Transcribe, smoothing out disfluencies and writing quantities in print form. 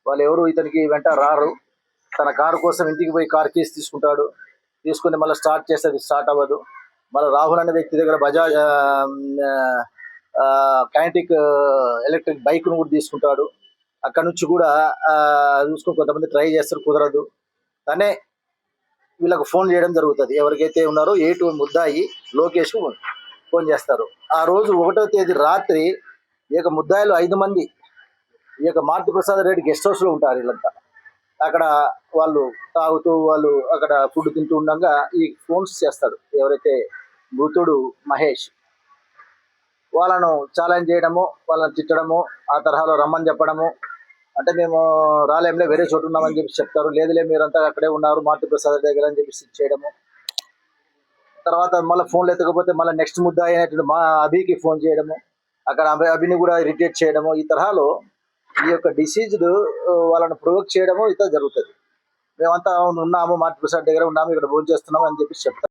వాళ్ళు ఎవరు ఇతనికి వెంట రారు. తన కారు కోసం ఇంటికి పోయి కార్ కీస్ తీసుకుంటాడు. తీసుకుని మళ్ళీ స్టార్ట్ చేస్తే స్టార్ట్ అవ్వదు. మళ్ళీ రాహుల్ అనే వ్యక్తి దగ్గర బజాజ్ కైనటిక్ ఎలక్ట్రిక్ బైక్ను కూడా తీసుకుంటాడు. అక్కడ నుంచి కూడా చూసుకుని కొంతమంది ట్రై చేస్తారు, కుదరదు. తనే వీళ్ళకు ఫోన్ చేయడం జరుగుతుంది. ఎవరికైతే ఉన్నారో ముద్దాయి లోకేష్ ఫోన్ చేస్తారు. ఆ రోజు 1వ తేదీ రాత్రి ఈ యొక్క ముద్దాయిలు 5 మంది ఈ యొక్క మారుతి ప్రసాద్ రెడ్డి గెస్ట్ హౌస్లో ఉంటారు. వీళ్ళంతా అక్కడ వాళ్ళు తాగుతూ వాళ్ళు అక్కడ ఫుడ్ తింటూ ఉండగా ఈ ఫోన్స్ చేస్తాడు ఎవరైతే మృతుడు మహేష్. వాళ్ళను ఛాలెంజ్ చేయడము, వాళ్ళని తిట్టడము, ఆ తరహాలో రమ్మని చెప్పడము. అంటే మేము రాలేంలే, వేరే చోటు ఉన్నామని చెప్పి చెప్తారు. లేదులే మీరంతా అక్కడే ఉన్నారు మారుతి ప్రసాద్ దగ్గర అని చెప్పి చేయడము. తర్వాత మళ్ళీ ఫోన్లు ఎత్తకపోతే మళ్ళీ నెక్స్ట్ ముద్దాయి అయినటువంటి మా అభికి ఫోన్ చేయడము, అక్కడ అభిని కూడా ఇరిటేట్ చేయడము. ఈ తరహాలో ఈ యొక్క డిసీజ్డ్ వాళ్ళని ప్రొవోక్ చేయడము ఇట్లా జరుగుతుంది. మేమంతా ఉన్నాము, మారుతి ప్రసాద్ దగ్గర ఉన్నాము, ఇక్కడ భోజనం చేస్తున్నాము అని చెప్పి చెప్తారు.